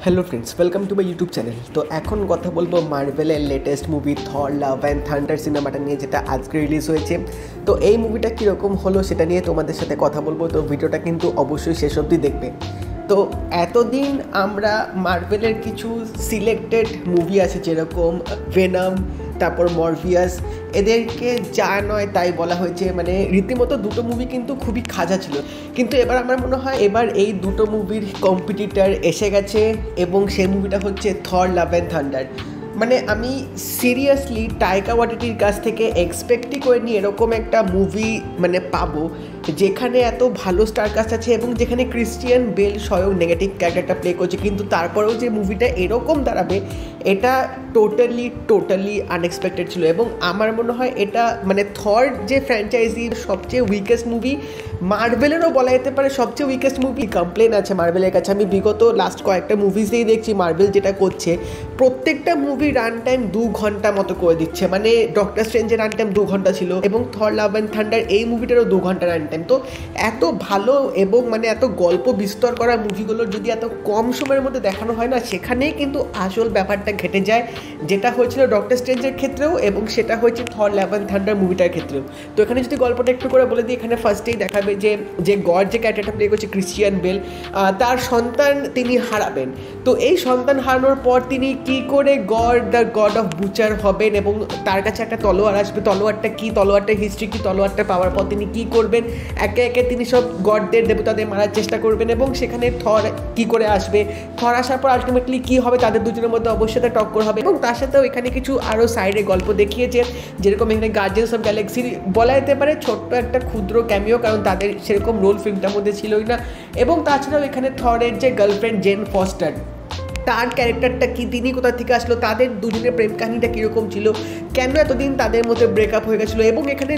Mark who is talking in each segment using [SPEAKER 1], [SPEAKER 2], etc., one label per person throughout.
[SPEAKER 1] Hello friends, welcome to my YouTube channel. তো এখন কথা বলবো মার্ভেলের latest movie Thor Love and Thunder সিনেমাটা নিয়ে, যেটা আজকে রিলিজ হয়েছে। তো এই মুভিটা কীরকম হলো সেটা নিয়ে তোমাদের সাথে কথা বলবো। তো ভিডিওটা কিন্তু অবশ্যই শেষ অবধি দেখবে। তো এতদিন আমরা মার্ভেলের কিছু সিলেক্টেড মুভি আছে, যেরকম ভেনাম, তারপর মরফিয়াস, এদেরকে যা নয় তাই বলা হয়েছে। মানে রীতিমতো দুটো মুভি কিন্তু খুবই খাজা ছিল, কিন্তু এবার আমার মনে হয় এবার এই দুটো মুভির কম্পিটিটর এসে গেছে, এবং সেই মুভিটা হচ্ছে থর লাভ অ্যান্ড থান্ডার। মানে আমি সিরিয়াসলি টাইকা ওয়াইটিটির কাছ থেকে এক্সপেক্টই করিনি এরকম একটা মুভি মানে পাবো, যেখানে এত ভালো স্টার কাস্ট আছে এবং যেখানে ক্রিশ্চিয়ান বেল স্বয়ং নেগেটিভ ক্যারেক্টারটা প্লে করছে, কিন্তু তারপরেও যে মুভিটা এরকম দাঁড়াবে এটা টোটালি আনএক্সপেক্টেড ছিল। এবং আমার মনে হয় এটা মানে থর যে ফ্র্যাঞ্চাইজির সবচেয়ে উইকেস্ট মুভি, মার্ভেলেরও বলা যেতে পারে সবচেয়ে উইকেস্ট মুভি। কমপ্লেন আছে মার্ভেলের কাছে। আমি বিগত লাস্ট কয়েকটা মুভিজেই দেখছি মার্ভেল যেটা করছে, প্রত্যেকটা মুভি রান টাইম 2 ঘন্টা মতো করে দিচ্ছে। মানে ডক্টর স্ট্রেঞ্জের রান টাইম 2 ঘন্টা ছিল, এবং থর লাভ অ্যান্ড থান্ডার এই মুভিটারও 2 ঘন্টা রান টাইম। তো এত ভালো এবং মানে এত গল্প বিস্তর করা মুভিগুলোর যদি এত কম সময়ের মধ্যে দেখানো হয় না, সেখানেই কিন্তু আসল ব্যাপারটা ঘটে যায়, যেটা হয়েছিল ডক্টর স্ট্রেঞ্জের ক্ষেত্রেও এবং সেটা হয়েছে থর লাভ অ্যান্ড থান্ডার মুভিটার ক্ষেত্রেও। তো এখানে যদি গল্পটা একটু করে বলে দিই, এখানে ফার্স্টেই দেখাবে যে গড যে ক্যারেক্টারটা প্লে করছে ক্রিশ্চিয়ান বেল, তার সন্তান তিনি হারাবেন। তো এই সন্তান হারানোর পর তিনি কি করে দ্য গড অফ বুচার হবেন, এবং তার কাছে একটা তলোয়ার আসবে। তলোয়ারটা কি, তলোয়ারটার হিস্ট্রি কি, তলোয়ারটা পাওয়ার পর তিনি কি করবেন, একে একে তিনি সব গডদের দেবতাদের মারার চেষ্টা করবেন, এবং সেখানে থর কি করে আসবে, থর আসার পর আলটিমেটলি কি হবে, তাদের দুজনের মধ্যে অবশ্যই একটা টক্কর হবে। এবং তার সাথেও এখানে কিছু আরও সাইডে গল্প দেখিয়েছে, যেরকম এখানে গার্জিয়ান্স অফ গ্যালাক্সির বলা যেতে পারে ছোট্ট একটা ক্ষুদ্র ক্যামিও, কারণ তাদের সেরকম রোল ফিল্মটার মধ্যে ছিলই না। এবং তাছাড়াও এখানে থরের যে গার্লফ্রেন্ড জেন ফস্টার, তার ক্যারেক্টারটা কি, তিনি কোথা থেকে আসলো, তাদের দুজনের প্রেম কাহিনীটা কীরকম ছিল, কেন এতদিন তাদের মধ্যে ব্রেকআপ হয়ে গেছিলো, এবং এখানে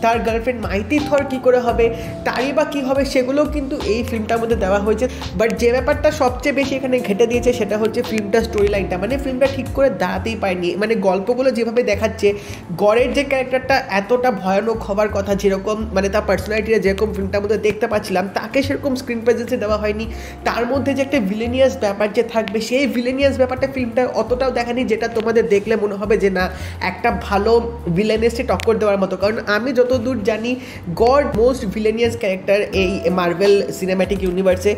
[SPEAKER 1] তার গার্লফ্রেন্ড মাইতি থর কী করে হবে, তারই বা কী হবে, সেগুলোও কিন্তু এই ফিল্মটার মধ্যে দেওয়া হয়েছে। বাট যে ব্যাপারটা সবচেয়ে বেশি এখানে ঘেটে দিয়েছে সেটা হচ্ছে ফিল্মটার স্টোরি লাইনটা। মানে ফিল্মটা ঠিক করে দাঁড়াতেই পারেনি। মানে গল্পগুলো যেভাবে দেখাচ্ছে, গড়ের যে ক্যারেক্টারটা এতটা ভয়ানক হওয়ার কথা, যেরকম মানে তার পার্সোনালিটিটা যেরকম ফিল্মটার মধ্যে দেখতে পাচ্ছিলাম, তাকে সেরকম স্ক্রিন প্রেজেন্সে দেওয়া হয়নি। তার মধ্যে যে একটা ভিলেনিয়াস ব্যাপার যে থাকবে, সেই ভিলেনিয়াস ব্যাপারটা ফিল্মটা অতটাও দেখানি, যেটা তোমাদের দেখলে মনে হবে যে না একটা ভালো ভিলেনিয়াসে টক্কর দেওয়ার মতো। কারণ আমি যতদূর জানি গড মোস্ট ভিলেনিয়াস ক্যারেক্টার এই মার্ভেল সিনেম্যাটিক ইউনিভার্সে।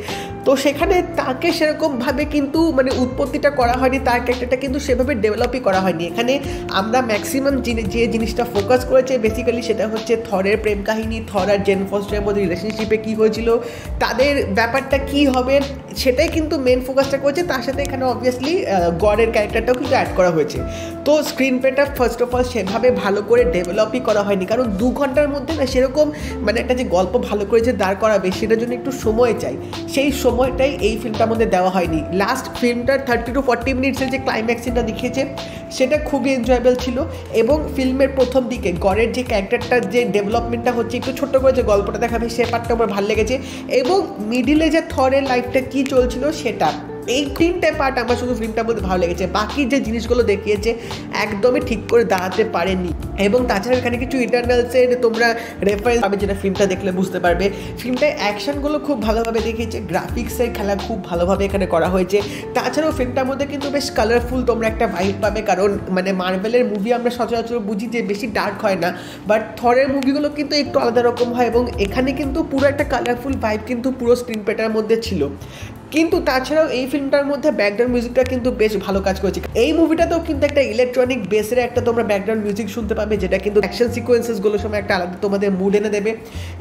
[SPEAKER 1] তো সেখানে তাকে সেরকমভাবে কিন্তু মানে উৎপত্তিটা করা হয়নি, তার ক্যারেক্টারটা কিন্তু সেভাবে ডেভেলপই করা হয়নি। এখানে আমরা ম্যাক্সিমাম যে জিনিসটা ফোকাস করেছে বেসিক্যালি সেটা হচ্ছে থরের প্রেম কাহিনী, থর আর জেন ফস্টারের মধ্যে রিলেশনশিপে কী হয়েছিল, তাদের ব্যাপারটা কী হবে, সেটাই কিন্তু মেন ফোকাসটা করেছে। তার সাথে এখানে অবভিয়াসলি গডের ক্যারেক্টারটাও কিন্তু অ্যাড করা হয়েছে। তো স্ক্রিন প্লেটা ফার্স্ট অফ অল সেভাবে ভালো করে ডেভেলপই করা হয়নি, কারণ 2 ঘন্টার মধ্যে না সেরকম মানে একটা যে গল্প ভালো করে যে দাঁড় করাবে সেটার জন্য একটু সময় চাই, সেই সময়টাই এই ফিল্মটার মধ্যে দেওয়া হয়নি। লাস্ট ফিল্মটার 30 to 40 মিনিটসের যে ক্লাইম্যাক্স সিনটা দেখিয়েছে সেটা খুবই এনজয়েবল ছিল। এবং ফিল্মের প্রথম দিকে গডের যে ক্যারেক্টারটার যে ডেভেলপমেন্টটা হচ্ছে, একটু ছোট্ট করে যে গল্পটা দেখাবে সে পার্টটা আমার ভালো লেগেছে। এবং মিডিলে যে থরের লাইফটা কী চলছিল সেটা, এই 3টে পার্ট আমার শুধু ফিল্মটার মধ্যে ভালো লেগেছে। বাকি যে জিনিসগুলো দেখিয়েছে একদমই ঠিক করে দাঁড়াতে পারেনি। এবং তাছাড়া এখানে কিছু ইটারনালসের তোমরা রেফারেন্স পাবে, যেটা ফিল্মটা দেখলে বুঝতে পারবে। ফিল্মটায় অ্যাকশনগুলো খুব ভালোভাবে দেখিয়েছে, গ্রাফিক্সের খেলা খুব ভালোভাবে এখানে করা হয়েছে। তাছাড়াও ফিল্মটার মধ্যে কিন্তু বেশ কালারফুল তোমরা একটা ভাইব পাবে, কারণ মানে মার্ভেলের মুভি আমরা সচরাচর বুঝি যে বেশি ডার্ক হয় না, বাট থরের মুভিগুলো কিন্তু একটু আলাদা রকম হয়, এবং এখানে কিন্তু পুরো একটা কালারফুল ভাইব কিন্তু পুরো স্ক্রিন প্লেটার মধ্যে ছিল। কিন্তু তাছাড়াও এই ফিল্মটার মধ্যে ব্যাকগ্রাউন্ড মিউজিকটা কিন্তু বেশ ভালো কাজ করেছে। এই মুভিটাতেও কিন্তু একটা ইলেকট্রনিক বেসের একটা তোমরা ব্যাকগ্রাউন্ড মিউজিক শুনতে পাবে, যেটা কিন্তু অ্যাকশন সিকোয়েন্সেসগুলোর সময় একটা আলাদা তোমাদের মুড এনে দেবে।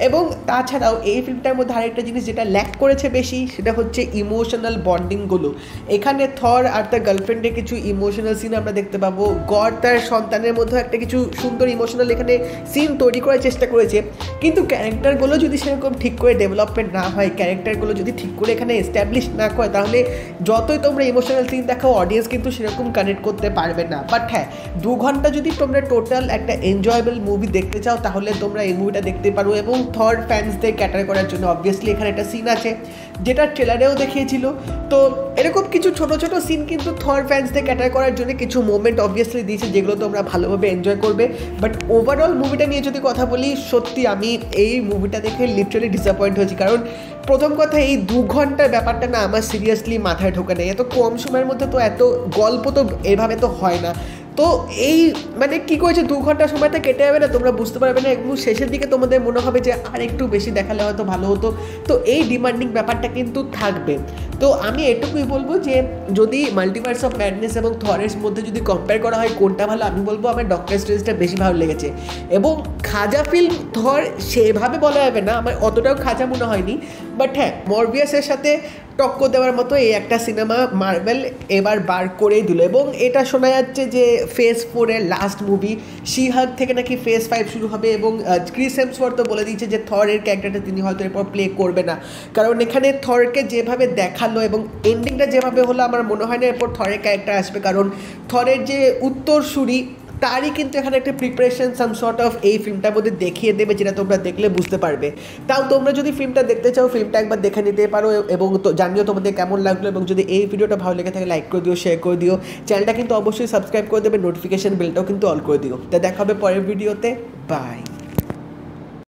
[SPEAKER 1] এবং তাছাড়াও এই ফিল্মটার মধ্যে আরেকটা জিনিস যেটা ল্যাক করেছে বেশি, সেটা হচ্ছে ইমোশনাল বন্ডিংগুলো। এখানে থর আর তার গার্লফ্রেন্ডের কিছু ইমোশনাল সিন আমরা দেখতে পাবো, গড তার সন্তানের মধ্যে একটা কিছু সুন্দর ইমোশনাল এখানে সিন তৈরি করার চেষ্টা করেছে। কিন্তু ক্যারেক্টারগুলো যদি সেরকম ঠিক করে ডেভেলপমেন্ট না হয়, ক্যারেক্টারগুলো যদি ঠিক করে এখানে এস্টাবলিশ না করে, তাহলে যতই তোমরা ইমোশনাল সিন দেখাও অডিয়েন্স কিন্তু সেরকম কানেক্ট করতে পারবে না। বাট হ্যাঁ, 2 ঘন্টা যদি তোমরা টোটাল একটা এনজয়েবল মুভি দেখতে চাও তাহলে তোমরা এই মুভিটা দেখতে পারো। এবং থর ফ্যান্সদের ক্যাটার করার জন্য অবভিয়াসলি এখানে একটা সিন আছে যেটা ট্রেলারেও দেখিয়েছিল। তো এরকম কিছু ছোটো ছোটো সিন কিন্তু থর ফ্যান্সদের ক্যাটার করার জন্য কিছু মোমেন্ট অবভিয়াসলি দিয়েছে, যেগুলো তোমরা ভালোভাবে এনজয় করবে। বাট ওভারঅল মুভিটা নিয়ে যদি কথা বলি, সত্যি আমি এই মুভিটা দেখে লিটারালি ডিসঅ্যাপয়েন্ট হয়েছি, কারণ প্রথম কথা এই 2 ঘন্টার ব্যাপারটা না আমার সিরিয়াসলি মাথায় ঢোকে না। এত কম সময়ের মধ্যে তো এত গল্প তো এভাবে তো হয় না। তো এই মানে কী করেছে 2 ঘন্টা সময়টা কেটে যাবে না, তোমরা বুঝতে পারবে না, এবং শেষের দিকে তোমাদের মনে হবে যে আর একটু বেশি দেখালে হয়তো ভালো হতো। তো এই ডিমান্ডিং ব্যাপারটা কিন্তু থাকবে। তো আমি এটুকুই বলবো যে যদি মাল্টিভার্স অফ ম্যাডনেস এবং থরের মধ্যে যদি কম্পেয়ার করা হয় কোনটা ভালো, আমি বলবো আমার ডক্টর স্ট্রেঞ্জটা বেশি ভালো লেগেছে। এবং খাজা ফিল্ম থর সেভাবে বলা যাবে না, আমার অতটাও খাজা মনে হয়নি, বাট হ্যাঁ মরবিয়াসের সাথে টক্কর দেওয়ার মতো এই একটা সিনেমা মার্ভেল এবার বার করেই দিল। এবং এটা শোনা যাচ্ছে যে ফেজ 4-এর লাস্ট মুভি শি হাল্ক থেকে নাকি ফেজ 5 শুরু হবে, এবং ক্রিস হেমসওয়ার্থ তো বলে দিয়েছে যে থরের ক্যারেক্টারটা তিনি হয়তো এরপর প্লে করবে না, কারণ এখানে থরকে যেভাবে দেখালো এবং এন্ডিংটা যেভাবে হলো আমার মনে হয় না এরপর থরের ক্যারেক্টার আসবে, কারণ থরের যে উত্তরসূরি তারই কিন্তু এখানে একটা প্রিপারেশন সাম শর্ট অফ এই ফিল্মটার মধ্যে দেখিয়ে দেবে, যেটা তোমরা দেখলে বুঝতে পারবে। তাও তোমরা যদি ফিল্মটা দেখতে চাও ফিল্মটা একবার দেখে নিতে পারো, এবং তো জানিও তোমাদের কেমন লাগলো, এবং যদি এই ভিডিওটা ভালো লেগে থাকে লাইক করে দিও, শেয়ার করে দিও, চ্যানেলটা কিন্তু অবশ্যই সাবস্ক্রাইব করে দেবে, নোটিফিকেশন বেলটাও কিন্তু অল করে দিও। তা দেখা হবে পরের ভিডিওতে, বাই।